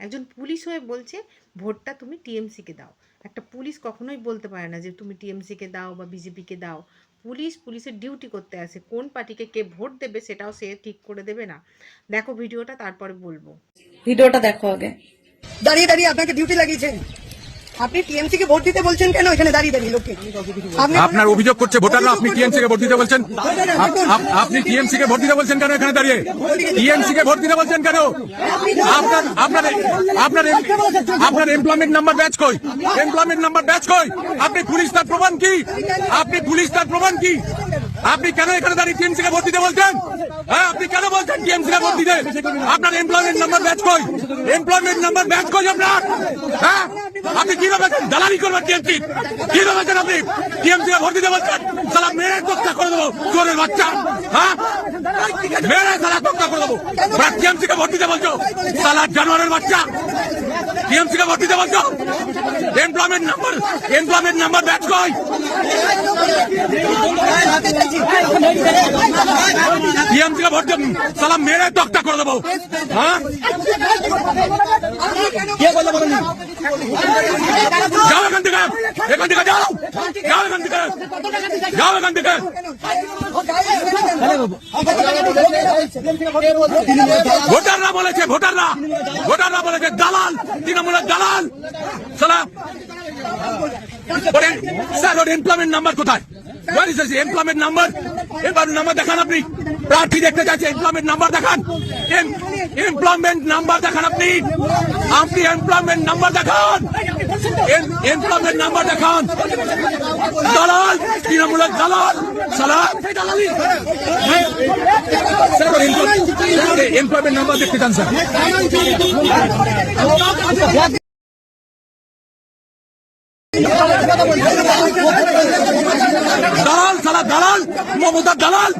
একজন পুলিশ হয়ে বলছে ভোটটা তুমি টিএমসিকে দাও। একটা পুলিশ কখনোই বলতে পারে না যে তুমি টিএমসিকে দাও বা বিজেপিকে দাও। পুলিশের ডিউটি করতে আসে, কোন পার্টিকে কে ভোট দেবে সেটাও সে ঠিক করে দেবে না। দেখো ভিডিওটা, তারপরে বলবো। ভিডিওটা দেখো আগে। দাঁড়িয়ে দাঁড়িয়ে আপনাকে ডিউটি লাগিয়েছেন, আপনি টিএমসি কে ভোট দিতে বলছেন কেন এখানে দাঁড়িয়ে দাঁড়িয়ে লোককে? আপনার অভিযোগ করছে ভোটাররা আপনি টিএমসি কে ভোট দিতে বলছেন, আপনি টিএমসি কে ভোট দিতে বলছেন কেন এখানে দাঁড়িয়ে? টিএমসি কে ভোট দিতে বলছেন কেন? আপনার আপনার আপনার আপনার এমপ্লয়মেন্ট নাম্বার ব্যাচ কই? এমপ্লয়মেন্ট নাম্বার ব্যাচ কই? আপনি পুলিশ তার প্রমাণ কি? আপনি পুলিশ তার প্রমাণ কি? আপনি কেন এখানে দাঁড়িয়ে টিএমসি কে ভোট দিতে বলছেন? হ্যাঁ, আপনি কেন বলছেন টিএমসি কে ভোট দিতে? আপনার এমপ্লয়মেন্ট নাম্বার ব্যাচ কই? এমপ্লয়মেন্ট নাম্বার ব্যাচ কই আপনার? হ্যাঁ, আপনি কি ভেবেছেন দালালি করবেন টিএমসি? কি ভেবেছেন আপনি টিএমসি কে ভোট দিতে বলছেন? সালা মেরে তক্তা করে দেবো চোরের বাচ্চা। হ্যাঁ, মেরে সালা তক্তা করে দেবো। টিএমসি কে ভোট দিতে বলছো সালা জানোয়ারের বাচ্চা? টিএমসি কে ভোট দিতে বলছো? এমপ্লয়মেন্ট নাম্বার ব্যাচ কই? টিএমসি কে ভোট দেবো সালা মেরে তক্তা করে দেবো। হ্যাঁ, যাও এখান থেকে, এখান থেকে যাও, যাও এখান থেকে, যাও এখান থেকে। ভোটাররা বলেছে, ভোটাররা বলেছে দালাল, তৃণমূলের দালাল। সালা স্যার ওর এমপ্লয়মেন্ট নাম্বার কোথায়? এমপ্লয়মেন্ট নাম্বার দেখান। আপনি প্রার্থী দেখতে চাইছে, এমপ্লয়মেন্ট নাম্বার দেখান। এমপ্লয়মেন্ট নাম্বার দেখান। আপনি এমপ্লয়মেন্ট নাম্বার দেখান। এমপ্লয়মেন্ট নাম্বার দেখান। দালাল, তৃণমূলের দালাল। সালা এমপ্লয়মেন্ট নাম্বার দেখতে চান স্যার? দালাল, সালা দালাল, মমতার দালাল,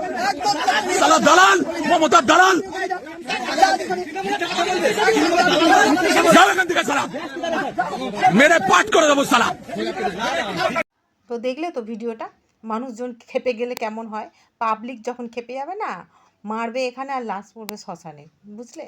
সালা দালাল, মমতার দালাল। যাও এখান থেকে সালা, মেরে পাঠ করে দেবো সালা। তো দেখলে তো ভিডিওটা, মানুষজন খেপে গেলে কেমন হয়। পাবলিক যখন খেপে যাবে না, মারবে এখানে আর লাশ পড়বে শ্মশানে, বুঝলে?